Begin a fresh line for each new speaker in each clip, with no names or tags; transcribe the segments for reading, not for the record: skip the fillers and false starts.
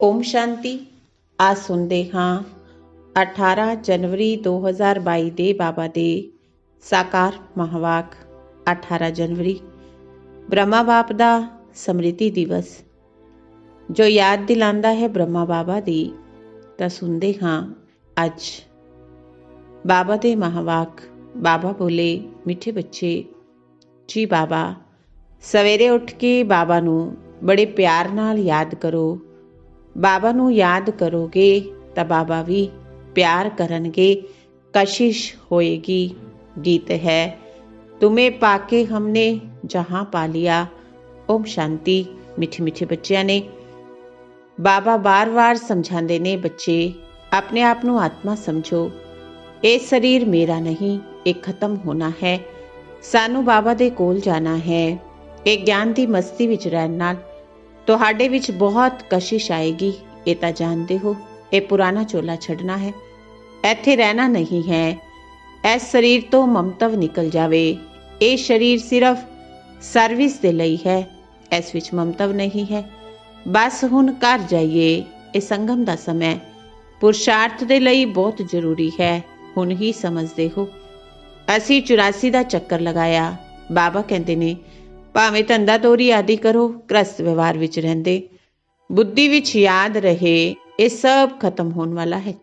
ओम शांति। आज सुनते हाँ 18 जनवरी 2022 ਦੇ ਬਾਬਾ ਦੇ ਸਾਕਾਰ ਮਹਾਵਾਕ। 18 ਜਨਵਰੀ ਬ੍ਰਹਮਾ ਬਾਪ ਦਾ ਸਮ੍ਰਿਤੀ ਦਿਵਸ ਜੋ ਯਾਦ ਦਿਲਾਉਂਦਾ ਹੈ ਬ੍ਰਹਮਾ ਬਾਬਾ ਦੀ। ਤਾਂ ਸੁਣਦੇ ਹਾਂ ਅੱਜ ਬਾਬਾ ਦੇ ਮਹਾਵਾਕ। ਬਾਬਾ ਬੋਲੇ, ਮਿੱਠੇ ਬੱਚੇ ਜੀ ਬਾਬਾ, ਸਵੇਰੇ ਉੱਠ ਕੇ ਬਾਬਾ ਨੂੰ ਬੜੇ ਪਿਆਰ ਨਾਲ ਯਾਦ ਕਰੋ। ਬਾਬਾ ਨੂੰ ਯਾਦ ਕਰੋਗੇ ਤਾਂ ਬਾਬਾ ਵੀ ਪਿਆਰ ਕਰਨਗੇ, ਕਸ਼ਿਸ਼ ਹੋਏਗੀ। ਗੀਤ ਹੈ ਤੁਮੇ ਪਾਕੇ ਹਮਨੇ ਜਹਾਂ ਪਾ ਲਿਆ। ਓਮ ਸ਼ਾਂਤੀ। ਮਿੱਠੇ ਮਿੱਠੇ ਬੱਚਿਆਂ ਨੇ ਬਾਬਾ ਵਾਰ-ਵਾਰ ਸਮਝਾਉਂਦੇ ਨੇ, ਬੱਚੇ ਆਪਣੇ ਆਪ ਨੂੰ ਆਤਮਾ ਸਮਝੋ। ਇਹ ਸਰੀਰ ਮੇਰਾ ਨਹੀਂ, ਇਹ ਖਤਮ ਹੋਣਾ ਹੈ। ਸਾਨੂੰ ਬਾਬਾ ਦੇ ਕੋਲ ਜਾਣਾ ਹੈ। ਇਹ ਗਿਆਨ ਦੀ ਮਸਤੀ ਵਿੱਚ ਰਹਿਣ ਨਾਲ ਤੁਹਾਡੇ ਵਿੱਚ ਬਹੁਤ ਕਸ਼ਿਸ਼ ਆਏਗੀ, ਇਹ ਤਾਂ ਜਾਣਦੇ ਹੋ। ਇਹ ਪੁਰਾਣਾ ਚੋਲਾ ਛੱਡਣਾ ਹੈ, ਇੱਥੇ ਰਹਿਣਾ ਨਹੀਂ ਹੈ। ਇਸ ਸਰੀਰ ਤੋਂ ਮਮਤਵ ਨਿਕਲ ਜਾਵੇ। ਇਹ ਸਰੀਰ ਸਿਰਫ ਸਰਵਿਸ ਦੇ ਲਈ ਹੈ, ਇਸ ਵਿੱਚ ਮਮਤਵ ਨਹੀਂ ਹੈ। ਬਸ ਹੁਣ ਘਰ ਜਾਈਏ। ਇਹ ਸੰਗਮ ਦਾ ਸਮਾਂ ਪੁਰਸ਼ਾਰਥ ਦੇ ਲਈ ਬਹੁਤ ਜ਼ਰੂਰੀ ਹੈ। ਹੁਣ ਹੀ ਸਮਝਦੇ ਹੋ। ਅਸੀਂ 84 ਦਾ ਚੱਕਰ ਲਗਾਇਆ। ਬਾਬਾ ਕਹਿੰਦੇ ਨੇ ਭਾਵੇਂ ਧੰਦਾ ਤੋਰੀ ਆਦਿ ਕਰੋ, ਗ੍ਰਸਤ ਵਿਵਹਾਰ ਵਿੱਚ ਰਹਿੰਦੇ ਬੁੱਧੀ ਵਿੱਚ ਯਾਦ ਰਹੇ ਇਹ ਸਭ ਖਤਮ ਹੋਣ ਵਾਲਾ ਹੈ।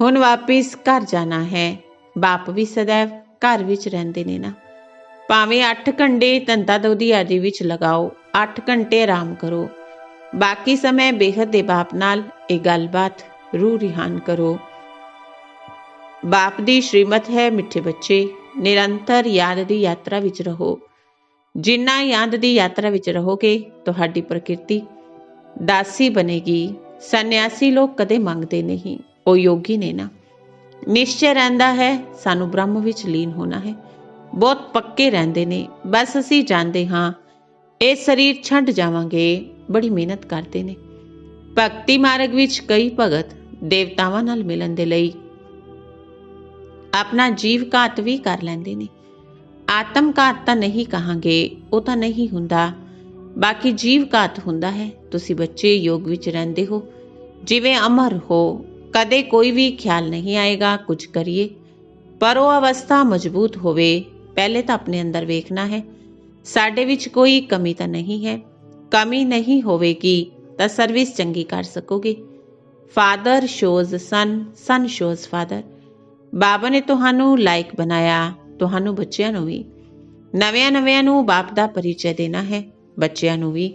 ਹੁਣ ਵਾਪਿਸ ਘਰ ਜਾਣਾ ਹੈ। ਬਾਪ ਵੀ ਸदैव ਘਰ ਵਿੱਚ ਰਹਿੰਦੇ ਨੇ ਨਾ। ਭਾਵੇਂ 8 ਘੰਟੇ ਧੰਦਾ ਤੋਰੀ ਆਦਿ ਵਿੱਚ ਲਗਾਓ, 8 ਘੰਟੇ ਆਰਾਮ ਕਰੋ। ਬਾਕੀ ਸਮੇਂ ਬੇਹੱਦ ਦੇ ਬਾਪ ਨਾਲ ਇਹ ਗੱਲਬਾਤ ਰੂਹ ਰਿਹਾਨ ਕਰੋ। ਬਾਪ ਦੀ ਸ਼੍ਰੀਮਤ ਹੈ ਮਿੱਠੇ ਬੱਚੇ, ਨਿਰੰਤਰ ਯਾਦ ਦੀ ਯਾਤਰਾ ਵਿੱਚ ਰਹੋ। ਜਿੰਨਾ ਯਾਦ ਦੀ ਯਾਤਰਾ ਵਿੱਚ ਰਹੋਗੇ ਤੁਹਾਡੀ ਪ੍ਰਕਿਰਤੀ ਦਾਸੀ ਬਣੇਗੀ। ਸੰਨਿਆਸੀ ਲੋਕ ਕਦੇ ਮੰਗਦੇ ਨਹੀਂ, ਉਹ ਯੋਗੀ ਨੇ ਨਾ। ਨਿਸ਼ਚੈ ਰਹਿੰਦਾ ਹੈ ਸਾਨੂੰ ਬ੍ਰਹਮ ਵਿੱਚ ਲੀਨ ਹੋਣਾ ਹੈ। ਬਹੁਤ ਪੱਕੇ ਰਹਿੰਦੇ ਨੇ। ਬਸ ਅਸੀਂ ਜਾਣਦੇ ਹਾਂ ਇਹ ਸਰੀਰ ਛੱਡ ਜਾਵਾਂਗੇ। ਬੜੀ ਮਿਹਨਤ ਕਰਦੇ ਨੇ। ਭਗਤੀ ਮਾਰਗ ਵਿੱਚ ਕਈ ਭਗਤ ਦੇਵਤਾਵਾਂ ਨਾਲ ਮਿਲਣ ਦੇ ਲਈ ਆਪਣਾ ਜੀਵ ਘਾਤ ਵੀ ਕਰ ਲੈਂਦੇ ਨੇ। ਆਤਮ ਘਾਤ ਤਾਂ ਨਹੀਂ ਕਹਾਂਗੇ, ਉਹ ਤਾਂ ਨਹੀਂ ਹੁੰਦਾ। ਬਾਕੀ ਜੀਵ ਘਾਤ ਹੁੰਦਾ ਹੈ। ਤੁਸੀਂ ਬੱਚੇ ਯੋਗ ਵਿੱਚ ਰਹਿੰਦੇ ਹੋ, ਜਿਵੇਂ ਅਮਰ ਹੋ। ਕਦੇ ਕੋਈ ਵੀ ਖਿਆਲ ਨਹੀਂ ਆਏਗਾ ਕੁਝ ਕਰੀਏ, ਪਰ ਉਹ ਅਵਸਥਾ ਮਜ਼ਬੂਤ ਹੋਵੇ। ਪਹਿਲੇ ਤਾਂ ਆਪਣੇ ਅੰਦਰ ਵੇਖਣਾ ਹੈ ਸਾਡੇ ਵਿੱਚ ਕੋਈ ਕਮੀ ਤਾਂ ਨਹੀਂ ਹੈ। ਕਮੀ ਨਹੀਂ ਹੋਵੇਗੀ ਤਾਂ ਸਰਵਿਸ ਚੰਗੀ ਕਰ ਸਕੋਗੇ। ਫਾਦਰ ਸ਼ੋਜ਼ ਸਨ, ਸਨ ਸ਼ੋਜ਼ ਫਾਦਰ। ਬਾਬਾ ਨੇ ਤੁਹਾਨੂੰ ਲਾਇਕ ਬਣਾਇਆ, ਤੁਹਾਨੂੰ ਬੱਚਿਆਂ ਨੂੰ ਵੀ। ਨਵਿਆਂ ਨੂੰ ਬਾਪ ਦਾ ਪਰਿਚੈ ਦੇਣਾ ਹੈ। ਬੱਚਿਆਂ ਨੂੰ ਵੀ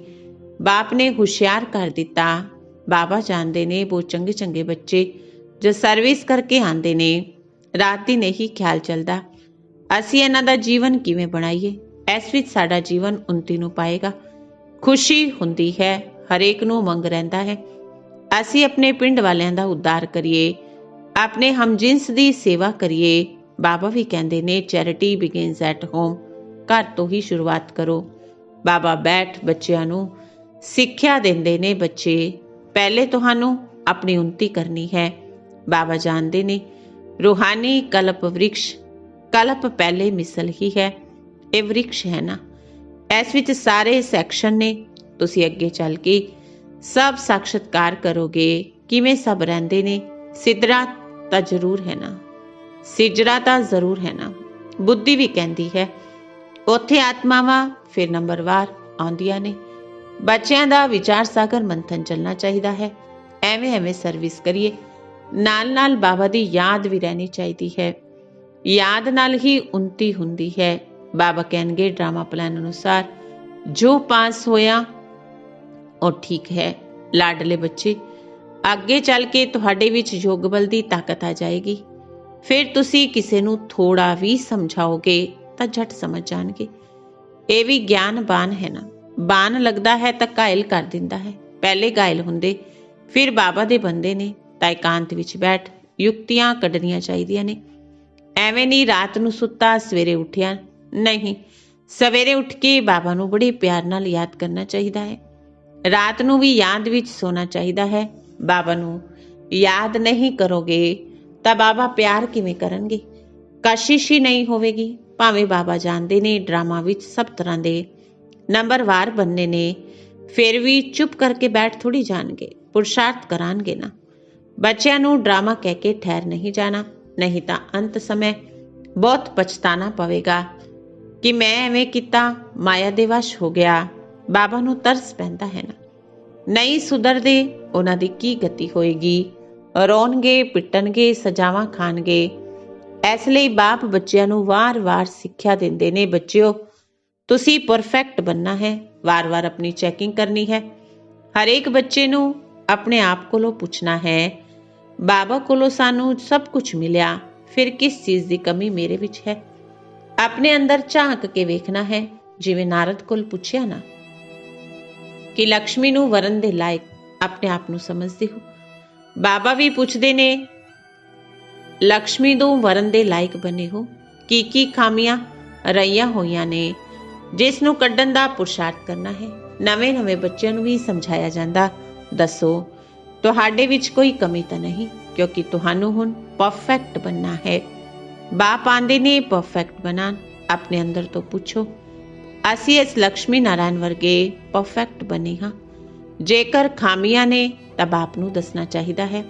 ਬਾਪ ਨੇ ਹੁਸ਼ਿਆਰ ਕਰ ਦਿੱਤਾ। ਬਾਬਾ ਜਾਣਦੇ ਨੇ ਬਹੁਤ ਚੰਗੇ ਚੰਗੇ ਬੱਚੇ ਜੋ ਸਰਵਿਸ ਕਰਕੇ ਆਉਂਦੇ ਨੇ। ਰਾਤ ਦਿਨ ਇਹੀ ਖਿਆਲ ਚੱਲਦਾ ਅਸੀਂ ਇਹਨਾਂ ਦਾ ਜੀਵਨ ਕਿਵੇਂ ਬਣਾਈਏ। ਇਸ ਵਿੱਚ ਸਾਡਾ ਜੀਵਨ ਉੱਨਤੀ ਨੂੰ ਪਾਏਗਾ। ਖੁਸ਼ੀ ਹੁੰਦੀ ਹੈ, ਹਰੇਕ ਨੂੰ ਉਮੰਗ ਰਹਿੰਦਾ ਹੈ ਅਸੀਂ ਆਪਣੇ ਪਿੰਡ ਵਾਲਿਆਂ ਦਾ ਉद्धार ਕਰੀਏ, ਆਪਣੇ ਹਮਜਿੰਸ ਦੀ ਸੇਵਾ ਕਰੀਏ। ਬਾਬਾ ਵੀ ਕਹਿੰਦੇ ਨੇ ਚੈਰਿਟੀ ਬਿਗਿਨਸ ਐਟ ਹੋਮ। ਘਰ ਤੋਂ ਹੀ ਸ਼ੁਰੂਆਤ ਕਰੋ। ਬਾਬਾ ਬੈਠ ਬੱਚਿਆਂ ਨੂੰ ਸਿੱਖਿਆ ਦਿੰਦੇ ਨੇ, ਬੱਚੇ ਪਹਿਲੇ ਤੁਹਾਨੂੰ ਆਪਣੀ ਉੱਨਤੀ ਕਰਨੀ ਹੈ। ਬਾਬਾ ਜਾਣਦੇ ਨੇ ਰੂਹਾਨੀ ਕਲਪ ਵ੍ਰਿਕਸ਼, ਕਲਪ ਪਹਿਲੇ ਮਿਸਲ ਹੀ ਹੈ। ਇਹ ਵ੍ਰਿਕਸ਼ ਹੈ ਨਾ, ਇਸ ਵਿੱਚ ਸਾਰੇ ਸੈਕਸ਼ਨ ਨੇ। ਤੁਸੀਂ ਅੱਗੇ ਚੱਲ ਕੇ ਸਭ ਸਾਖਸ਼ਾਤਕਾਰ ਕਰੋਗੇ ਕਿਵੇਂ ਸਭ ਰਹਿੰਦੇ ਨੇ। ਸਿਦਰਾ ਤਾਂ ਜ਼ਰੂਰ ਹੈ ਨਾ, ਸਿਜਰਾ ਤਾਂ ਜ਼ਰੂਰ ਹੈ ਨਾ। ਬੁੱਧੀ ਵੀ ਕਹਿੰਦੀ ਹੈ ਉੱਥੇ ਆਤਮਾਵਾਂ ਫਿਰ ਨੰਬਰਵਾਰ ਆਉਂਦੀਆਂ ਨੇ। ਬੱਚਿਆਂ ਦਾ ਵਿਚਾਰ ਸਾਗਰ ਮੰਥਨ ਚੱਲਣਾ ਚਾਹੀਦਾ ਹੈ। ਐਵੇਂ ਸਰਵਿਸ ਕਰੀਏ। ਨਾਲ ਬਾਬਾ ਦੀ ਯਾਦ ਵੀ ਰਹਿਣੀ ਚਾਹੀਦੀ ਹੈ। ਯਾਦ ਨਾਲ ਹੀ ਉੱਨਤੀ ਹੁੰਦੀ ਹੈ। ਬਾਬਾ ਕਹਿਣਗੇ ਡਰਾਮਾ ਪਲਾਨ ਅਨੁਸਾਰ ਜੋ ਪਾਸ ਹੋਇਆ ਉਹ ਠੀਕ ਹੈ। ਲਾਡਲੇ ਬੱਚੇ ਅੱਗੇ ਚੱਲ ਕੇ ਤੁਹਾਡੇ ਵਿੱਚ ਯੋਗ ਬਲ ਦੀ ਤਾਕਤ ਆ ਜਾਏਗੀ। ਫਿਰ ਤੁਸੀਂ ਕਿਸੇ ਨੂੰ ਥੋੜਾ ਵੀ ਸਮਝਾਓਗੇ ਤਾਂ ਝਟ ਸਮਝ ਜਾਣਗੇ। ਇਹ ਵੀ ਗਿਆਨ ਬਾਣ ਹੈ ਨਾ। ਬਾਣ ਲੱਗਦਾ ਹੈ ਤਾਂ ਘਾਇਲ ਕਰ ਦਿੰਦਾ ਹੈ। ਪਹਿਲੇ ਘਾਇਲ ਹੁੰਦੇ ਫਿਰ ਬਾਬਾ ਦੇ ਬੰਦੇ ਨੇ। ਤਾਂ ਇਕਾਂਤ ਵਿੱਚ ਬੈਠ ਯੁਕਤੀਆਂ ਕੱਢਣੀਆਂ ਚਾਹੀਦੀਆਂ ਨੇ। ਐਵੇਂ ਨਹੀਂ ਰਾਤ ਨੂੰ ਸੁੱਤਾ ਸਵੇਰੇ ਉੱਠਿਆ ਨਹੀਂ। ਸਵੇਰੇ ਉੱਠ ਕੇ ਬਾਬਾ ਨੂੰ ਬੜੇ ਪਿਆਰ ਨਾਲ ਯਾਦ ਕਰਨਾ ਚਾਹੀਦਾ ਹੈ। ਰਾਤ ਨੂੰ ਵੀ ਯਾਦ ਵਿੱਚ ਸੋਣਾ ਚਾਹੀਦਾ ਹੈ। ਬਾਬਾ ਨੂੰ ਯਾਦ ਨਹੀਂ ਕਰੋਗੇ ਤਾਂ ਬਾਬਾ ਪਿਆਰ ਕਿਵੇਂ ਕਰਨਗੇ। ਕਸ਼ਿਸ਼ ਹੀ ਨਹੀਂ ਹੋਵੇਗੀ। ਭਾਵੇਂ ਬਾਬਾ ਜਾਣਦੇ ਨੇ ਡਰਾਮਾ ਵਿੱਚ ਸਭ ਤਰ੍ਹਾਂ ਦੇ ਨੰਬਰਵਾਰ ਬੰਨੇ ਨੇ, ਫਿਰ ਵੀ ਚੁੱਪ ਕਰਕੇ ਬੈਠ ਥੋੜੀ ਜਾਣਗੇ, ਪੁਰਸ਼ਾਰਥ ਕਰਾਂਗੇ ਨਾ। ਬੱਚਿਆਂ ਨੂੰ ਡਰਾਮਾ ਕਹਿ ਕੇ ਠਹਿਰ ਨਹੀਂ ਜਾਣਾ, ਨਹੀਂ ਤਾਂ ਅੰਤ ਸਮੇਂ ਬਹੁਤ ਪਛਤਾਣਾ ਪਵੇਗਾ ਕਿ ਮੈਂ ਐਵੇਂ ਕੀਤਾ, ਮਾਇਆ ਦੇ ਵਸ਼ ਹੋ ਗਿਆ। ਬਾਬਾ ਨੂੰ ਤਰਸ ਪੈਂਦਾ ਹੈ ਨਾ। ਨਹੀਂ ਸੁਧਰਦੇ, ਉਹਨਾਂ ਦੀ ਕੀ ਗਤੀ ਹੋਏਗੀ? ਰੋਣਗੇ, ਪਿੱਟਣਗੇ, ਸਜ਼ਾਵਾਂ ਖਾਣਗੇ। ਇਸ ਲਈ ਬਾਪ ਬੱਚਿਆਂ ਨੂੰ ਵਾਰ-ਵਾਰ ਸਿੱਖਿਆ ਦਿੰਦੇ ਨੇ, ਬੱਚਿਓ ਤੁਸੀਂ ਪਰਫੈਕਟ ਬਣਨਾ ਹੈ, ਵਾਰ-ਵਾਰ ਆਪਣੀ ਚੈਕਿੰਗ ਕਰਨੀ ਹੈ। ਹਰੇਕ ਬੱਚੇ ਨੂੰ ਆਪਣੇ ਆਪ ਕੋਲੋਂ ਪੁੱਛਣਾ ਹੈ, ਬਾਬਾ ਕੋਲੋਂ ਸਾਨੂੰ ਸਭ ਕੁਝ ਮਿਲਿਆ, ਫਿਰ ਕਿਸ ਚੀਜ਼ ਦੀ ਕਮੀ ਮੇਰੇ ਵਿੱਚ ਹੈ? ਆਪਣੇ ਅੰਦਰ ਝਾਂਕ ਕੇ ਵੇਖਣਾ ਹੈ। ਜਿਵੇਂ ਨਾਰਦ ਕੋਲ ਪੁੱਛਿਆ ਨਾ ਕਿ ਲక్ష్ਮੀ ਨੂੰ ਵਰਨ ਦੇ ਲਾਇਕ ਆਪਣੇ ਆਪ ਨੂੰ ਸਮਝਦੇ ਹੋ, ਬਾਬਾ ਵੀ ਪੁੱਛਦੇ ਨੇ ਲక్ష్ਮੀ ਨੂੰ ਵਰਨ ਦੇ ਲਾਇਕ ਬਣੇ ਹੋ? ਕੀ ਖਾਮੀਆਂ ਰਹੀਆਂ ਹੋਈਆਂ ਨੇ ਜਿਸ ਨੂੰ ਕੱਢਣ ਦਾ ਪੁਰਸ਼ਾਰਥ ਕਰਨਾ ਹੈ। ਨਵੇਂ ਬੱਚਿਆਂ ਨੂੰ ਵੀ ਸਮਝਾਇਆ ਜਾਂਦਾ, ਦੱਸੋ ਤੁਹਾਡੇ ਵਿੱਚ ਕੋਈ ਕਮੀ ਤਾਂ ਨਹੀਂ, ਕਿਉਂਕਿ ਤੁਹਾਨੂੰ ਹੁਣ ਪਰਫੈਕਟ ਬਣਨਾ ਹੈ। ਬਾਪ ਆਂਦੇ ਨੇ ਪਰਫੈਕਟ ਬਣਾਉਣ। ਆਪਣੇ ਅੰਦਰ ਤੋਂ ਪੁੱਛੋ, ਅਸੀਂ ਇਸ ਲక్ష్ਮੀ ਨਾਰਾਇਣ ਵਰਗੇ ਪਰਫੈਕਟ ਬਣੇ ਹਾਂ? ਜੇਕਰ ਖਾਮੀਆਂ ਨੇ ਤਾਂ ਬਾਪ ਨੂੰ ਦੱਸਣਾ ਚਾਹੀਦਾ ਹੈ,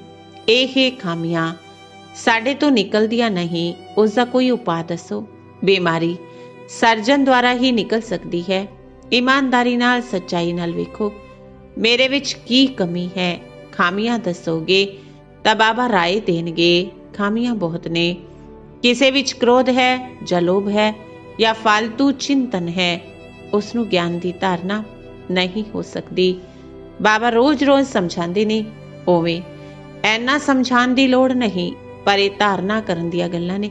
ਇਹ ਖਾਮੀਆਂ ਸਾਡੇ ਤੋਂ ਨਿਕਲਦੀਆਂ ਨਹੀਂ, ਉਸ ਦਾ ਕੋਈ ਉਪਾਅ ਦੱਸੋ। ਬਿਮਾਰੀ ਸਰਜਨ ਦੁਆਰਾ ਹੀ ਨਿਕਲ ਸਕਦੀ ਹੈ। ਇਮਾਨਦਾਰੀ ਨਾਲ, ਸੱਚਾਈ ਨਾਲ ਵੇਖੋ ਮੇਰੇ ਵਿੱਚ ਕੀ ਕਮੀ ਹੈ। ਖਾਮੀਆਂ ਦੱਸੋਗੇ ਤਾਂ ਬਾਬਾ ਰਾਏ ਦੇਣਗੇ। ਖਾਮੀਆਂ ਬਹੁਤ ਨੇ, ਕਿਸੇ ਵਿੱਚ ਕ੍ਰੋਧ ਹੈ ਜਾਂ ਲੋਭ ਹੈ ਜਾਂ ਫਾਲਤੂ ਚਿੰਤਨ ਹੈ, ਉਸ ਨੂੰ ਗਿਆਨ ਦੀ ਧਾਰਨਾ ਨਹੀਂ ਹੋ ਸਕਦੀ। ਬਾਬਾ ਰੋਜ਼-ਰੋਜ਼ ਸਮਝਾਉਂਦੇ ਨੇ, ਉਵੇਂ ਐਨਾ ਸਮਝਾਉਣ ਦੀ ਲੋੜ ਨਹੀਂ, ਪਰ ਇਹ ਧਾਰਨਾ ਕਰਨ ਦੀਆਂ ਗੱਲਾਂ ਨੇ।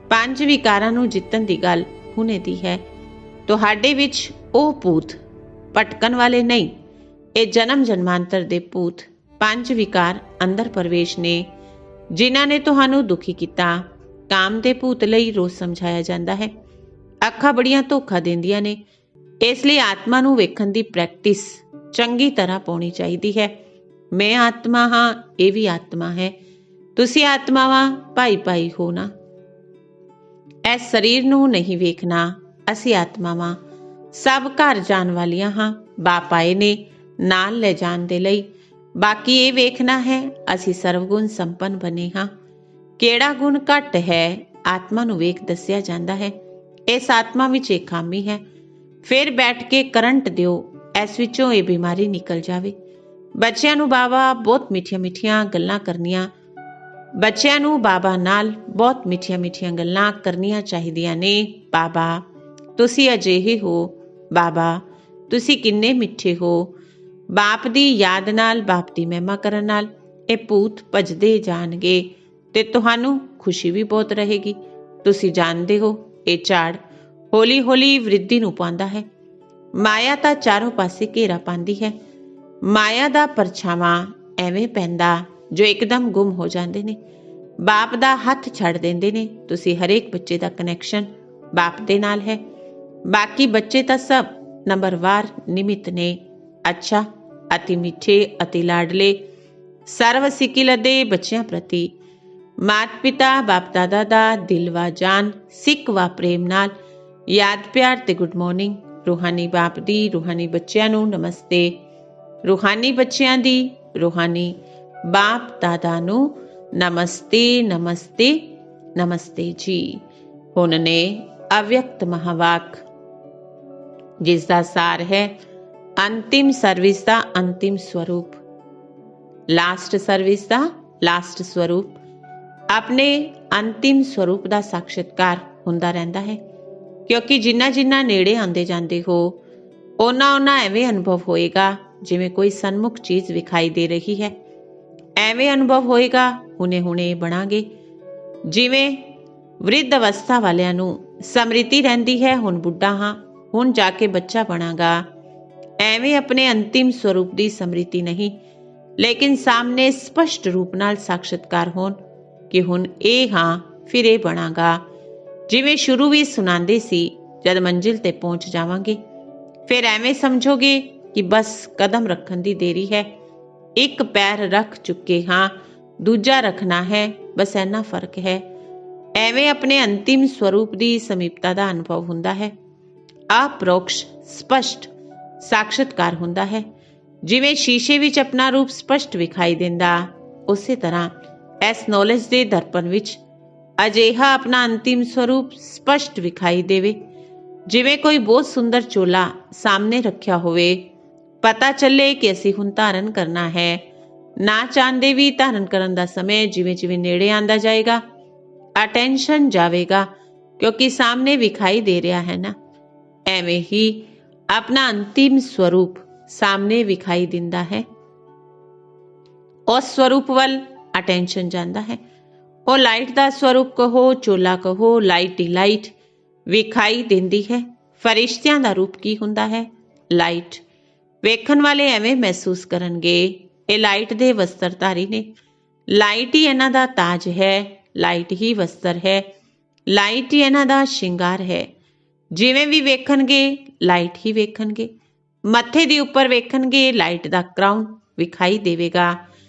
5 ਵਿਕਾਰਾਂ ਨੂੰ ਜਿੱਤਣ ਦੀ ਗੱਲ ਹੁਣੇ ਦੀ ਹੈ। ਤੁਹਾਡੇ ਵਿੱਚ ਉਹ ਭੂਤ ਭਟਕਣ ਵਾਲੇ ਨਹੀਂ, ਇਹ ਜਨਮ ਜਨਮਾਂਤਰ ਦੇ ਭੂਤ 5 ਵਿਕਾਰ ਅੰਦਰ ਪ੍ਰਵੇਸ਼ ਨੇ, ਜਿਨ੍ਹਾਂ ਨੇ ਤੁਹਾਨੂੰ ਦੁਖੀ ਕੀਤਾ। ਕਾਮ ਦੇ ਭੂਤ ਲਈ ਰੋਜ਼ ਸਮਝਾਇਆ ਜਾਂਦਾ ਹੈ। ਅੱਖਾਂ ਬੜੀਆਂ ਧੋਖਾ ਦਿੰਦੀਆਂ ਨੇ, ਇਸ ਲਈ ਆਤਮਾ ਨੂੰ ਵੇਖਣ ਦੀ ਪ੍ਰੈਕਟਿਸ ਚੰਗੀ ਤਰ੍ਹਾਂ ਪਾਉਣੀ ਚਾਹੀਦੀ ਹੈ। ਮੈਂ ਆਤਮਾ ਹਾਂ, ਇਹ ਵੀ ਆਤਮਾ ਹੈ, ਤੁਸੀਂ ਆਤਮਾਵਾਂ ਭਾਈ ਹੋ ਨਾ। ਇਸ ਸਰੀਰ ਨੂੰ ਨਹੀਂ ਵੇਖਣਾ, ਅਸੀਂ ਆਤਮਾਵਾਂ ਸਭ ਘਰ ਜਾਣ ਵਾਲੀਆਂ ਹਾਂ। ਬਾਪ ਆਏ ਨੇ ਨਾਲ ਲੈ ਜਾਣ ਦੇ ਲਈ। ਬਾਕੀ ਇਹ ਵੇਖਣਾ ਹੈ ਅਸੀਂ ਸਰਵਗੁਣ ਸੰਪੰਨ ਬਣੇ ਹਾਂ। ਕਿਹੜਾ ਗੁਣ ਘੱਟ ਹੈ ਆਤਮਾ ਨੂੰ ਵੇਖ ਦੱਸਿਆ ਜਾਂਦਾ ਹੈ। ਇਸ ਆਤਮਾ ਵਿੱਚ ਇੱਕ ਖਾਮੀ ਹੈ, ਫਿਰ ਬੈਠ ਕੇ ਕਰੰਟ ਦਿਓ, ਇਸ ਵਿੱਚੋਂ ਇਹ ਬਿਮਾਰੀ ਨਿਕਲ ਜਾਵੇ। ਬੱਚਿਆਂ ਨੂੰ ਬਾਬਾ ਬਹੁਤ ਮਿੱਠੀਆਂ ਗੱਲਾਂ ਕਰਨੀਆਂ, ਬੱਚਿਆਂ ਨੂੰ ਬਾਬਾ ਨਾਲ ਬਹੁਤ ਮਿੱਠੀਆਂ ਗੱਲਾਂ ਕਰਨੀਆਂ ਚਾਹੀਦੀਆਂ ਨੇ। ਬਾਬਾ ਤੁਸੀਂ ਅਜਿਹੇ ਹੋ, ਬਾਬਾ ਤੁਸੀਂ ਕਿੰਨੇ ਮਿੱਠੇ ਹੋ। ਬਾਪ ਦੀ ਯਾਦ ਨਾਲ, ਬਾਪ ਦੀ ਮਹਿਮਾ ਕਰਨ ਨਾਲ ਇਹ ਭੂਤ ਭੱਜਦੇ ਜਾਣਗੇ ਤੇ ਤੁਹਾਨੂੰ ਖੁਸ਼ੀ ਵੀ ਬਹੁਤ ਰਹੇਗੀ। ਤੁਸੀਂ ਜਾਣਦੇ ਹੋ ਇਹ ਝਾੜ ਹੌਲੀ ਵ੍ਰਿੱਧੀ ਨੂੰ ਪਾਉਂਦਾ ਹੈ। ਮਾਇਆ ਤਾਂ ਚਾਰੋਂ ਪਾਸੇ ਘੇਰਾ ਪਾਉਂਦੀ ਹੈ। ਮਾਇਆ ਦਾ ਪਰਛਾਵਾਂ ਐਵੇਂ ਪੈਂਦਾ ਜੋ ਇੱਕਦਮ ਗੁੰਮ ਹੋ ਜਾਂਦੇ ਨੇ, ਬਾਪ ਦਾ ਹੱਥ ਛੱਡ ਦਿੰਦੇ ਨੇ। ਤੁਸੀਂ ਹਰੇਕ ਬੱਚੇ ਦਾ ਕਨੈਕਸ਼ਨ ਬਾਪ ਦੇ ਨਾਲ ਹੈ। ਬਾਕੀ ਬੱਚੇ ਤਾਂ ਸਭ ਨੰਬਰਵਾਰ ਨਿਮਿਤ ਨੇ। ਅੱਛਾ, ਅਤੀ ਮਿੱਠੇ, ਅਤੀ ਲਾਡਲੇ, ਸਰਵ ਸਿੱਕਿਲ ਦੇ ਬੱਚਿਆਂ ਪ੍ਰਤੀ ਮਾਤ ਪਿਤਾ ਬਾਪ ਦਾਦਾ ਦਾ ਦਿਲ ਵਾ ਜਾਨ, ਸਿੱਖ ਵਾ ਪ੍ਰੇਮ ਨਾਲ ਯਾਦ ਪਿਆਰ ਤੇ ਗੁੱਡ ਮਾਰਨਿੰਗ। ਰੂਹਾਨੀ ਬਾਪ ਦੀ ਰੂਹਾਨੀ ਬੱਚਿਆਂ ਨੂੰ ਨਮਸਤੇ। ਰੂਹਾਨੀ ਬੱਚਿਆਂ ਦੀ ਰੂਹਾਨੀ ਬਾਪ ਦਾਦਾ ਨੂੰ ਨਮਸਤੇ ਜੀ। ਹੁਣ ਨੇ ਅਵਿਅਕਤ ਮਹਾਵਾਕ, ਜਿਸ ਦਾ ਸਾਰ ਹੈ ਅੰਤਿਮ ਸਰਵਿਸ ਦਾ ਅੰਤਿਮ ਸਰੂਪ, ਲਾਸਟ ਸਰਵਿਸ ਦਾ ਲਾਸਟ ਸਰੂਪ। ਆਪਣੇ ਅੰਤਿਮ ਸਰੂਪ ਦਾ ਸਾਖਸ਼ਾਤਕਾਰ ਹੁੰਦਾ ਰਹਿੰਦਾ ਹੈ, ਕਿਉਂਕਿ ਜਿੰਨਾ ਨੇੜੇ ਆਉਂਦੇ ਜਾਂਦੇ ਹੋ ਉਹਨਾਂ ਐਵੇਂ ਅਨੁਭਵ ਹੋਏਗਾ ਜਿਵੇਂ ਕੋਈ ਸਨਮੁਖ ਚੀਜ਼ ਵਿਖਾਈ ਦੇ ਰਹੀ ਹੈ। ਐਵੇਂ ਅਨੁਭਵ ਹੋਏਗਾ ਹੁਣੇ ਬਣਾਂਗੇ। ਜਿਵੇਂ ਵ੍ਰਿਧ ਅਵਸਥਾ ਵਾਲਿਆਂ ਨੂੰ ਸਮ੍ਰਿਤੀ ਰਹਿੰਦੀ ਹੈ, ਹੁਣ ਬੁੱਢਾ ਹਾਂ, ਹੁਣ ਜਾ ਕੇ ਬੱਚਾ ਬਣਾਂਗਾ। ਐਵੇਂ ਆਪਣੇ ਅੰਤਿਮ ਸਰੂਪ ਦੀ ਸਮ੍ਰਿਤੀ ਨਹੀਂ, ਲੇਕਿਨ ਸਾਹਮਣੇ ਸਪਸ਼ਟ ਰੂਪ ਨਾਲ ਸਾਖਸ਼ਾਤਕਾਰ ਹੋਣ ਕਿ ਹੁਣ ਇਹ ਹਾਂ, ਫਿਰ ਇਹ ਬਣਾਂਗਾ। ਜਿਵੇਂ ਸ਼ੁਰੂ ਵੀ ਸੁਣਾਉਂਦੇ ਸੀ, ਜਦ ਮੰਜ਼ਿਲ ਤੇ ਪਹੁੰਚ ਜਾਵਾਂਗੇ ਫਿਰ ਐਵੇਂ ਸਮਝੋਗੇ ਕਿ ਬਸ ਕਦਮ ਰੱਖਣ ਦੀ ਦੇਰੀ ਹੈ। ਇੱਕ ਪੈਰ ਰੱਖ ਚੁੱਕੇ ਹਾਂ, ਦੂਜਾ ਰੱਖਣਾ ਹੈ, ਬਸ ਇੰਨਾ ਫਰਕ ਹੈ। ਐਵੇਂ ਆਪਣੇ ਅੰਤਿਮ ਸਰੂਪ ਦੀ ਸਮੀਪਤਾ ਦਾ ਅਨੁਭਵ ਹੁੰਦਾ ਹੈ। ਅਪਰੋਕਸ਼, ਸਪਸ਼ਟ, ਸਾਖਸ਼ਤਕਾਰ ਹੁੰਦਾ ਹੈ। ਜਿਵੇਂ ਸ਼ੀਸ਼ੇ ਵਿੱਚ ਆਪਣਾ ਰੂਪ ਸਪਸ਼ਟ ਵਿਖਾਈ ਦਿੰਦਾ, ਉਸੇ ਤਰ੍ਹਾਂ ਇਸ ਨੌਲੇਜ ਦੇ ਦਰਪਣ ਵਿੱਚ ਅਜਿਹਾ ਆਪਣਾ ਅੰਤਿਮ ਸਰੂਪ ਸਪਸ਼ਟ ਵਿਖਾਈ ਦੇਵੇ। ਜਿਵੇਂ ਕੋਈ ਬਹੁਤ ਸੁੰਦਰ ਚੋਲਾ ਸਾਹਮਣੇ ਰੱਖਿਆ ਹੋਵੇ, ਪਤਾ ਚੱਲੇ ਕਿ ਅਸੀਂ ਹੁਣ ਧਾਰਨ ਕਰਨਾ ਹੈ। ਨਾ ਚਾਹੁੰਦੇ ਵੀ ਧਾਰਨ ਕਰਨ ਦਾ ਸਮੇਂ ਜਿਵੇਂ ਜਿਵੇਂ ਨੇੜੇ ਆਉਂਦਾ ਜਾਏਗਾ, ਅਟੈਂਸ਼ਨ ਜਾਵੇਗਾ, ਕਿਉਂਕਿ ਸਾਹਮਣੇ ਵਿਖਾਈ ਦੇ ਰਿਹਾ ਹੈ ਨਾ। ਐਵੇਂ ਹੀ ਆਪਣਾ ਅੰਤਿਮ ਸਰੂਪ ਸਾਹਮਣੇ ਵਿਖਾਈ ਦਿੰਦਾ ਹੈ, ਉਸ ਸਰੂਪ ਵੱਲ ਅਟੈਂਸ਼ਨ ਜਾਂਦਾ ਹੈ। ਉਹ ਲਾਈਟ ਦਾ ਸਰੂਪ ਕਹੋ, ਚੋਲਾ ਕਹੋ, ਲਾਈਟ ਹੀ ਲਾਈਟ ਵਿਖਾਈ ਦਿੰਦੀ ਹੈ। ਫਰਿਸ਼ਤਿਆਂ ਦਾ ਰੂਪ ਕੀ ਹੁੰਦਾ ਹੈ? ਲਾਈਟ। ਵੇਖਣ ਵਾਲੇ ਐਵੇਂ ਮਹਿਸੂਸ ਕਰਨਗੇ ਇਹ ਲਾਈਟ ਦੇ ਵਸਤਰਧਾਰੀ ਨੇ, ਲਾਈਟ ਹੀ ਇਹਨਾਂ ਦਾ ਤਾਜ ਹੈ, ਲਾਈਟ ਹੀ ਵਸਤਰ ਹੈ, ਲਾਈਟ ਹੀ ਇਹਨਾਂ ਦਾ ਸ਼ਿੰਗਾਰ ਹੈ। ਜਿਵੇਂ ਵੀ ਵੇਖਣਗੇ ਲਾਈਟ ਹੀ ਵੇਖਣਗੇ। ਮੱਥੇ ਦੇ ਉੱਪਰ ਵੇਖਣਗੇ ਲਾਈਟ ਦਾ ਕਰਾਊਨ ਵਿਖਾਈ ਦੇਵੇਗਾ।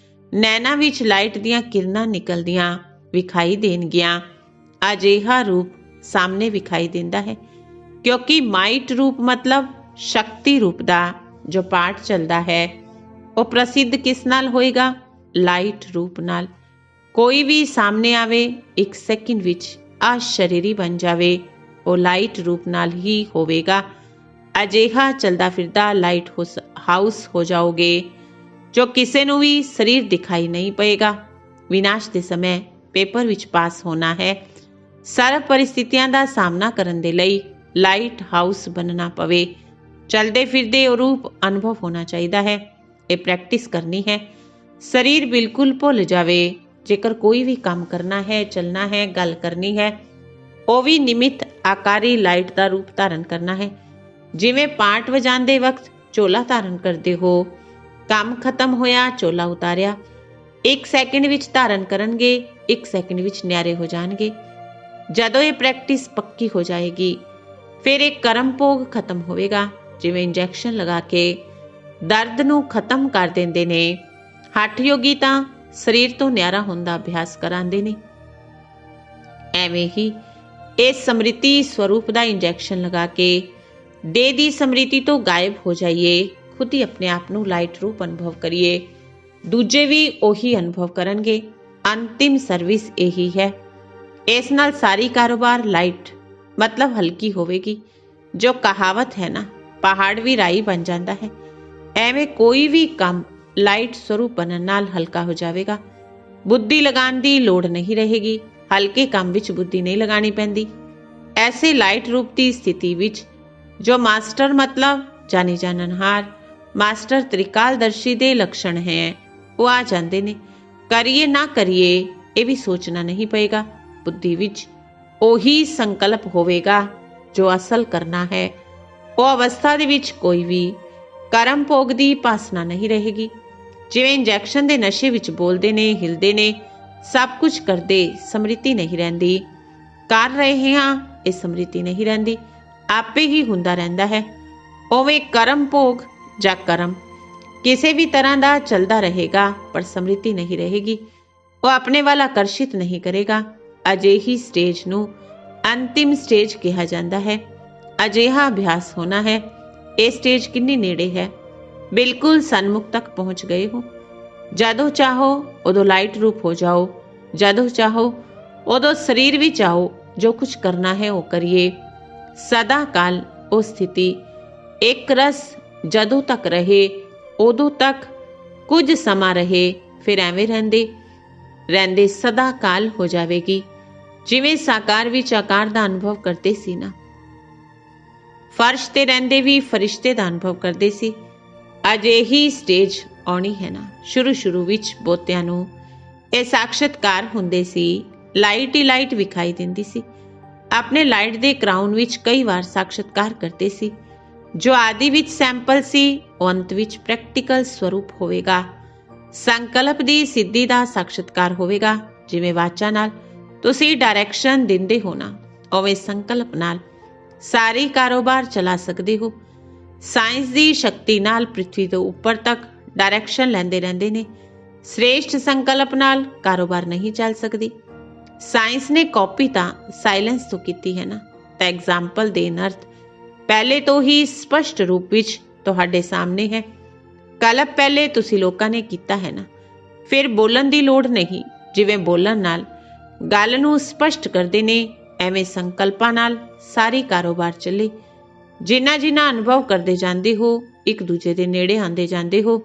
ਨੈਣਾ ਵਿੱਚ ਲਾਈਟ ਦੀਆਂ ਕਿਰਨਾਂ ਨਿਕਲਦੀਆਂ ਵਿਖਾਈ ਦੇਣਗੀਆਂ। ਅਜਿਹਾ ਰੂਪ ਸਾਹਮਣੇ ਵਿਖਾਈ ਦਿੰਦਾ ਹੈ, ਕਿਉਂਕਿ ਮਾਈਟ ਰੂਪ ਮਤਲਬ ਸ਼ਕਤੀ ਰੂਪ ਦਾ ਜੋ ਪਾਠ ਚੱਲਦਾ ਹੈ, ਉਹ ਪ੍ਰਸਿੱਧ ਕਿਸ ਨਾਲ ਹੋਏਗਾ? ਲਾਈਟ ਰੂਪ ਨਾਲ। ਕੋਈ ਵੀ ਸਾਹਮਣੇ ਆਵੇ, 1 ਸੈਕਿੰਡ ਵਿੱਚ ਅਸ਼ਰੀਰੀ ਬਣ ਜਾਵੇ, ਉਹ ਲਾਈਟ ਰੂਪ ਨਾਲ ਹੀ ਹੋਵੇਗਾ। ਅਜਿਹਾ ਚਲਦਾ ਫਿਰਦਾ ਲਾਈਟ ਹਾਊਸ ਹੋ ਜਾਓਗੇ, ਜੋ ਕਿਸੇ ਨੂੰ ਵੀ ਸਰੀਰ ਦਿਖਾਈ ਨਹੀਂ ਪਏਗਾ। ਵਿਨਾਸ਼ ਦੇ ਸਮੇਂ ਪੇਪਰ ਵਿੱਚ ਪਾਸ ਹੋਣਾ ਹੈ। ਸਰਵ ਪਰਿਸਥਿਤੀਆਂ ਦਾ ਸਾਹਮਣਾ ਕਰਨ ਦੇ ਲਈ ਲਾਈਟ ਹਾਊਸ ਬਣਨਾ ਪਵੇ। ਚਲਦੇ ਫਿਰਦੇ ਉਹ ਰੂਪ ਅਨੁਭਵ ਹੋਣਾ ਚਾਹੀਦਾ ਹੈ। ਇਹ ਪ੍ਰੈਕਟਿਸ ਕਰਨੀ ਹੈ। ਸਰੀਰ ਬਿਲਕੁਲ ਭੁੱਲ ਜਾਵੇ। ਜੇਕਰ ਕੋਈ ਵੀ ਕੰਮ ਕਰਨਾ ਹੈ, ਚੱਲਣਾ ਹੈ, ਗੱਲ ਕਰਨੀ ਹੈ, ਉਹ ਵੀ ਨਿਮਿਤ ਆਕਾਰੀ ਲਾਈਟ ਦਾ ਰੂਪ ਧਾਰਨ ਕਰਨਾ ਹੈ। ਜਿਵੇਂ ਪਾਠ ਵਜਾਉਂਦੇ ਵਕਤ ਚੋਲਾ ਧਾਰਨ ਕਰਦੇ ਹੋ, ਕੰਮ ਖਤਮ ਹੋਇਆ, ਚੋਲਾ ਉਤਾਰਿਆ, 1 ਸੈਕਿੰਡ ਵਿੱਚ ਧਾਰਨ ਕਰਨਗੇ, 1 ਸੈਕਿੰਡ ਵਿੱਚ ਨਿਆਰੇ ਹੋ ਜਾਣਗੇ। ਜਦੋਂ ਇਹ ਪ੍ਰੈਕਟਿਸ ਪੱਕੀ ਹੋ ਜਾਏਗੀ, ਫਿਰ ਇਹ ਕਰਮ ਭੋਗ ਖਤਮ ਹੋਵੇਗਾ। ਜਿਵੇਂ ਇੰਜੈਕਸ਼ਨ ਲਗਾ ਕੇ ਦਰਦ ਨੂੰ ਖਤਮ ਕਰ ਦਿੰਦੇ ਨੇ, ਹੱਠ ਯੋਗੀ ਤਾਂ ਸਰੀਰ ਤੋਂ ਨਿਆਰਾ ਹੋਣ ਦਾ ਅਭਿਆਸ ਕਰਾਉਂਦੇ ਨੇ। ਐਵੇਂ ਹੀ ਇਹ ਸਮ੍ਰਿਤੀ ਸਰੂਪ ਦਾ ਇੰਜੈਕਸ਼ਨ ਲਗਾ ਕੇ ਦੇਹ ਦੀ ਸਮ੍ਰਿਤੀ ਤੋਂ ਗਾਇਬ ਹੋ ਜਾਈਏ, ਖੁਦ ਹੀ ਆਪਣੇ ਆਪ ਨੂੰ ਲਾਈਟ ਰੂਪ ਅਨੁਭਵ ਕਰੀਏ, ਦੂਜੇ ਵੀ ਉਹੀ ਅਨੁਭਵ ਕਰਨਗੇ। ਅੰਤਿਮ ਸਰਵਿਸ ਇਹੀ ਹੈ। ਇਸ ਨਾਲ ਸਾਰੀ ਕਾਰੋਬਾਰ ਲਾਈਟ ਮਤਲਬ ਹਲਕੀ ਹੋਵੇਗੀ। ਜੋ ਕਹਾਵਤ ਹੈ ਨਾ, ਪਹਾੜ ਵੀ ਰਾਈ ਬਣ ਜਾਂਦਾ ਹੈ, ਐਵੇਂ ਕੋਈ ਵੀ ਕੰਮ ਲਾਈਟ ਸਰੂਪ ਬਣਨ ਨਾਲ ਹਲਕਾ ਹੋ ਜਾਵੇਗਾ। ਬੁੱਧੀ ਲਗਾਉਣ ਦੀ ਲੋੜ ਨਹੀਂ ਰਹੇਗੀ। ਹਲਕੇ ਕੰਮ ਵਿੱਚ ਬੁੱਧੀ ਨਹੀਂ ਲਗਾਉਣੀ ਪੈਂਦੀ। ਐਸੇ ਲਾਈਟ ਰੂਪ ਦੀ ਸਥਿਤੀ ਵਿੱਚ ਜੋ ਮਾਸਟਰ ਮਤਲਬ ਜਾਣੇ ਜਾਣਨਹਾਰ, ਮਾਸਟਰ ਤ੍ਰਿਕਾਲਦਰਸ਼ੀ ਦੇ ਲੱਛਣ ਹੈ, ਉਹ ਆ ਜਾਂਦੇ ਨੇ। ਕਰੀਏ ਨਾ ਕਰੀਏ ਇਹ ਵੀ ਸੋਚਣਾ ਨਹੀਂ ਪਏਗਾ। ਬੁੱਧੀ ਵਿੱਚ ਉਹੀ ਸੰਕਲਪ ਹੋਵੇਗਾ ਜੋ ਅਸਲ ਕਰਨਾ ਹੈ। ਉਹ ਅਵਸਥਾ ਦੇ ਵਿੱਚ ਕੋਈ ਵੀ ਕਰਮ ਭੋਗ ਦੀ ਭਾਸਨਾ ਨਹੀਂ ਰਹੇਗੀ। ਜਿਵੇਂ ਇੰਜੈਕਸ਼ਨ ਦੇ ਨਸ਼ੇ ਵਿੱਚ ਬੋਲਦੇ ਨੇ, ਹਿਲਦੇ ਨੇ, ਸਭ ਕੁਝ ਕਰਦੇ, ਸਮ੍ਰਿਤੀ ਨਹੀਂ ਰਹਿੰਦੀ। ਕਰ ਰਹੇ ਹਾਂ, ਇਹ ਸਮ੍ਰਿਤੀ ਨਹੀਂ ਰਹਿੰਦੀ, ਆਪੇ ਹੀ ਹੁੰਦਾ ਰਹਿੰਦਾ ਹੈ। ਉਵੇਂ ਕਰਮ ਭੋਗ ਜਾਂ ਕਰਮ ਕਿਸੇ ਵੀ ਤਰ੍ਹਾਂ ਦਾ ਚੱਲਦਾ ਰਹੇਗਾ, ਪਰ ਸਮ੍ਰਿਤੀ ਨਹੀਂ ਰਹੇਗੀ। ਉਹ ਆਪਣੇ ਵੱਲ ਆਕਰਸ਼ਿਤ ਨਹੀਂ ਕਰੇਗਾ। ਅਜਿਹੀ ਸਟੇਜ ਨੂੰ ਅੰਤਿਮ ਸਟੇਜ ਕਿਹਾ ਜਾਂਦਾ ਹੈ। ਅਜਿਹਾ ਅਭਿਆਸ ਹੋਣਾ ਹੈ। ਇਹ ਸਟੇਜ ਕਿੰਨੀ ਨੇੜੇ ਹੈ, ਬਿਲਕੁਲ ਸਨਮੁਖ ਤੱਕ ਪਹੁੰਚ ਗਏ ਹੋ। ਜਦੋਂ ਚਾਹੋ ਉਦੋਂ ਲਾਈਟ ਰੂਪ ਹੋ ਜਾਓ, ਜਦੋਂ ਚਾਹੋ ਉਦੋਂ ਸਰੀਰ ਵਿੱਚ ਆਓ। ਜੋ ਕੁਝ ਕਰਨਾ ਹੈ ਉਹ ਕਰੀਏ। ਸਦਾ ਕਾਲ ਉਹ ਸਥਿਤੀ ਇੱਕ ਰਸ ਜਦੋਂ ਤੱਕ ਰਹੇ ਉਦੋਂ ਤੱਕ ਕੁਝ ਸਮਾਂ ਰਹੇ, ਫਿਰ ਐਵੇਂ ਰਹਿੰਦੇ ਰਹਿੰਦੇ ਸਦਾ ਕਾਲ ਹੋ ਜਾਵੇਗੀ। ਜਿਵੇਂ ਸਾਕਾਰ ਵਿੱਚ ਆਕਾਰ ਦਾ ਅਨੁਭਵ ਕਰਦੇ ਸੀ ਨਾ, ਫਰਸ਼ ਤੇ ਰਹਿੰਦੇ ਵੀ ਫਰਿਸ਼ਤੇ ਦਾ ਅਨੁਭਵ ਕਰਦੇ ਸੀ। ਅਜਿਹੀ ਸਟੇਜ ਆਉਣੀ ਹੈ ਨਾ। ਸ਼ੁਰੂ ਵਿੱਚ ਬਹੁਤਿਆਂ ਨੂੰ ਇਹ ਸਾਖਸ਼ਤਕਾਰ ਹੁੰਦੇ ਸੀ, ਲਾਈਟ ਹੀ ਲਾਈਟ ਵਿਖਾਈ ਦਿੰਦੀ ਸੀ। ਆਪਣੇ ਲਾਈਟ ਦੇ ਕਰਾਊਨ ਵਿੱਚ ਕਈ ਵਾਰ ਸਾਖਸ਼ਤਕਾਰ ਕਰਦੇ ਸੀ। ਜੋ ਆਦਿ ਵਿੱਚ ਸੈਂਪਲ ਸੀ, ਉਹ ਅੰਤ ਵਿੱਚ ਪ੍ਰੈਕਟੀਕਲ ਸਰੂਪ ਹੋਵੇਗਾ। ਸੰਕਲਪ ਦੀ ਸਿੱਧੀ ਦਾ ਸਾਖਸ਼ਤਕਾਰ ਹੋਵੇਗਾ। ਜਿਵੇਂ ਵਾਚਾ ਨਾਲ ਤੁਸੀਂ ਡਾਇਰੈਕਸ਼ਨ ਦਿੰਦੇ ਹੋ ਨਾ, ਉਵੇਂ ਸੰਕਲਪ ਨਾਲ ਸਾਰੀ ਕਾਰੋਬਾਰ ਚਲਾ ਸਕਦੇ ਹੋ। ਸਾਇੰਸ ਦੀ ਸ਼ਕਤੀ ਨਾਲ ਪ੍ਰਿਥਵੀ ਤੋਂ ਉੱਪਰ ਤੱਕ ਡਾਇਰੈਕਸ਼ਨ ਲੈਂਦੇ ਰਹਿੰਦੇ ਨੇ। ਸ੍ਰੇਸ਼ਟ ਸੰਕਲਪ ਨਾਲ ਕਾਰੋਬਾਰ ਨਹੀਂ ਚੱਲ ਸਕਦੀ। ਸਾਇੰਸ ਨੇ ਕਾਪੀ ਤਾਂ ਸਾਇਲੈਂਸ ਤੋਂ ਕੀਤੀ ਹੈ ਨਾ, ਤਾਂ ਐਗਜ਼ਾਮਪਲ ਦੇਣ ਅਰਥ ਪਹਿਲੇ ਤੋਂ ਹੀ ਸਪਸ਼ਟ ਰੂਪ ਵਿੱਚ ਤੁਹਾਡੇ ਸਾਹਮਣੇ ਹੈ। ਕਲਪ ਪਹਿਲੇ ਤੁਸੀਂ ਲੋਕਾਂ ਨੇ ਕੀਤਾ ਹੈ ਨਾ, ਫਿਰ ਬੋਲਣ ਦੀ ਲੋੜ ਨਹੀਂ। ਜਿਵੇਂ ਬੋਲਣ ਨਾਲ ਗੱਲ ਨੂੰ ਸਪਸ਼ਟ ਕਰਦੇ ਨੇ, ਐਵੇਂ ਸੰਕਲਪਾਂ ਨਾਲ ਸਾਰੀ ਕਾਰੋਬਾਰ ਚੱਲੇ। ਜਿੰਨਾ ਜਿੰਨਾ ਅਨੁਭਵ ਕਰਦੇ ਜਾਂਦੇ ਹੋ, ਇੱਕ ਦੂਜੇ ਦੇ ਨੇੜੇ ਆਉਂਦੇ ਜਾਂਦੇ ਹੋ,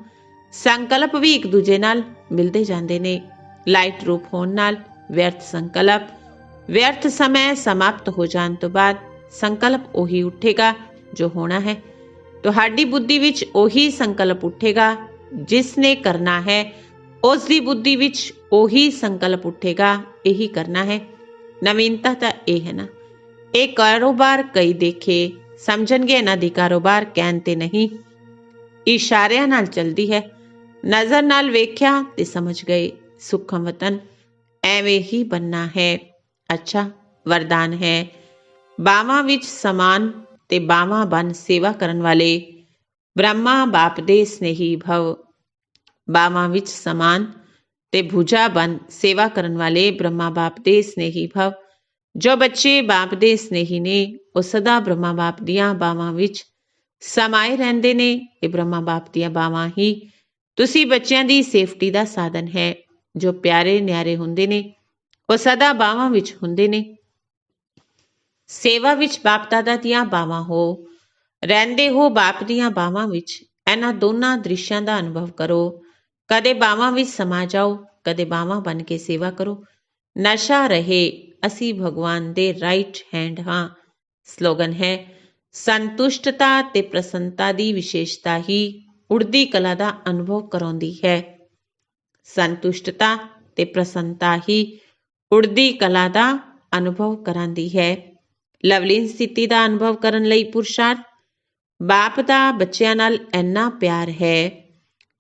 ਸੰਕਲਪ ਵੀ ਇੱਕ ਦੂਜੇ ਨਾਲ ਮਿਲਦੇ ਜਾਂਦੇ ਨੇ। ਲਾਈਟ ਰੂਪ ਹੋਣ ਨਾਲ ਵਿਅਰਥ ਸੰਕਲਪ, ਵਿਅਰਥ ਸਮੇਂ ਸਮਾਪਤ ਹੋ ਜਾਣ ਤੋਂ ਬਾਅਦ ਸੰਕਲਪ ਉਹੀ ਉੱਠੇਗਾ ਜੋ ਹੋਣਾ ਹੈ। ਤੁਹਾਡੀ ਬੁੱਧੀ ਵਿੱਚ ਉਹੀ ਸੰਕਲਪ ਉੱਠੇਗਾ ਜਿਸ ਨੇ ਕਰਨਾ ਹੈ, ਉਸ ਦੀ ਬੁੱਧੀ ਵਿੱਚ ਉਹੀ ਸੰਕਲਪ ਉੱਠੇਗਾ ਇਹੀ ਕਰਨਾ ਹੈ। ਨਵੀਨਤਾ ਤਾਂ ਇਹ ਹੈ ਨਾ, ਇਹ ਕਾਰੋਬਾਰ ਕਈ ਦੇਖੇ ਸਮਝਣਗੇ, ਇਹਨਾਂ ਦੀ ਕਾਰੋਬਾਰ ਕਹਿਣ ਤੇ ਨਹੀਂ, ਇਸ਼ਾਰਿਆਂ ਨਾਲ ਚੱਲਦੀ ਹੈ। ਨਜ਼ਰ ਨਾਲ ਵੇਖਿਆ ਤੇ ਸਮਝ ਗਏ, ਸੁਖਮ ਵਤਨ ਐਵੇਂ ਹੀ ਬੰਨਾ ਹੈ। ਅੱਛਾ ਵਰਦਾਨ ਹੈ, ਬਾਵਾਂ ਵਿੱਚ ਸਮਾਨ ਤੇ ਬਾਵਾਂ ਬਨ ਸੇਵਾ ਕਰਨ ਵਾਲੇ ਬ੍ਰਹਮਾ ਬਾਪ ਦੇ ਸਨੇਹੀ ਭਵ। ਬਾਵਾਂ ਵਿੱਚ ਸਮਾਨ ਤੇ ਭੁਜਾ ਬਨ ਸੇਵਾ ਕਰਨ ਵਾਲੇ ਬ੍ਰਹਮਾ ਬਾਪ ਦੇ ਸਨੇਹੀ ਭਵ। ਜੋ ਬੱਚੇ ਬਾਪ ਦੇ ਸਨੇਹੀ ਨੇ ਉਹ ਸਦਾ ਬ੍ਰਹਮਾ ਬਾਪ ਦੀਆਂ ਬਾਵਾਂ ਵਿੱਚ ਸਮਾਏ ਰਹਿੰਦੇ ਨੇ। ਇਹ ਬ੍ਰਹਮਾ ਬਾਪ ਦੀਆਂ ਬਾਵਾਂ ਹੀ ਤੁਸੀਂ ਬੱਚਿਆਂ ਦੀ ਸੇਫਟੀ ਦਾ ਸਾਧਨ ਹੈ। ਜੋ ਪਿਆਰੇ ਨਿਆਰੇ ਹੁੰਦੇ ਨੇ ਉਹ ਸਦਾ ਬਾਵਾਂ ਵਿੱਚ ਹੁੰਦੇ ਨੇ। ਸੇਵਾ ਵਿੱਚ ਬਾਪ ਦਾਦਾ ਦੀਆਂ ਬਾਵਾਂ ਹੋ, ਰਹਿੰਦੇ ਹੋ ਬਾਪ ਦੀਆਂ ਬਾਵਾਂ ਵਿੱਚ। ਇਹਨਾਂ ਦੋਨਾਂ ਦ੍ਰਿਸ਼ਾਂ ਦਾ ਅਨੁਭਵ ਕਰੋ। ਕਦੇ ਬਾਵਾਂ ਵਿੱਚ ਸਮਾ ਜਾਓ, ਕਦੇ ਬਾਵਾਂ ਬਣ ਕੇ ਸੇਵਾ ਕਰੋ। ਨਸ਼ਾ ਰਹੇ, ਅਸੀਂ ਭਗਵਾਨ ਦੇ ਰਾਈਟ ਹੈਂਡ ਹਾਂ। ਸਲੋਗਨ ਹੈ, ਸੰਤੁਸ਼ਟਤਾ ਤੇ ਪ੍ਰਸੰਨਤਾ ਦੀ ਵਿਸ਼ੇਸ਼ਤਾ ਹੀ ਉੜਦੀ ਕਲਾ ਦਾ ਅਨੁਭਵ ਕਰਾਉਂਦੀ ਹੈ। ਸੰਤੁਸ਼ਟਤਾ ਤੇ ਪ੍ਰਸੰਨਤਾ ਹੀ ਉੜਦੀ ਕਲਾ ਦਾ ਅਨੁਭਵ ਕਰਾਉਂਦੀ ਹੈ। ਲਵਲੀਨ ਸਥਿਤੀ ਦਾ ਅਨੁਭਵ ਕਰਨ ਲਈ ਪੁਰਸ਼ਾਰਥ। ਬਾਪ ਦਾ ਬੱਚਿਆਂ ਨਾਲ ਇੰਨਾ ਪਿਆਰ ਹੈ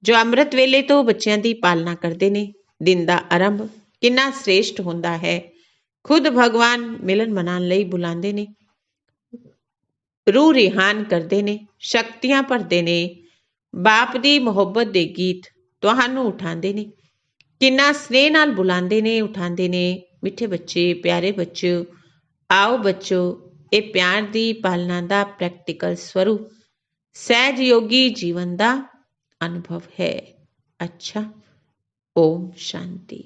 ਜੋ ਅੰਮ੍ਰਿਤ ਵੇਲੇ ਤੋਂ ਬੱਚਿਆਂ ਦੀ ਪਾਲਣਾ ਕਰਦੇ ਨੇ। ਦਿਨ ਦਾ ਆਰੰਭ ਕਿੰਨਾ ਸ੍ਰੇਸ਼ਟ ਹੁੰਦਾ ਹੈ। ਖੁਦ ਭਗਵਾਨ ਮਿਲਨ ਮਨਾਉਣ ਲਈ ਬੁਲਾਉਂਦੇ ਨੇ, ਰੂਹ ਰਿਹਾਨ ਕਰਦੇ ਨੇ, ਸ਼ਕਤੀਆਂ ਭਰਦੇ ਨੇ। ਬਾਪ ਦੀ ਮੁਹੱਬਤ ਦੇ ਗੀਤ ਤੁਹਾਨੂੰ ਉਠਾਉਂਦੇ ਨੇ, ਕਿੰਨਾ ਸਨੇਹ ਨਾਲ ਬੁਲਾਉਂਦੇ ਨੇ, ਉਠਾਉਂਦੇ ਨੇ। ਮਿੱਠੇ ਬੱਚੇ, ਪਿਆਰੇ ਬੱਚੋ, ਆਓ ਬੱਚੋ। ਇਹ ਪਿਆਰ ਦੀ ਪਾਲਣਾ ਦਾ ਪ੍ਰੈਕਟੀਕਲ ਸਵਰੂਪ ਸਹਿਜ ਯੋਗੀ ਜੀਵਨ ਦਾ ਅਨੁਭਵ ਹੈ। ਅੱਛਾ, ਓਮ ਸ਼ਾਂਤੀ।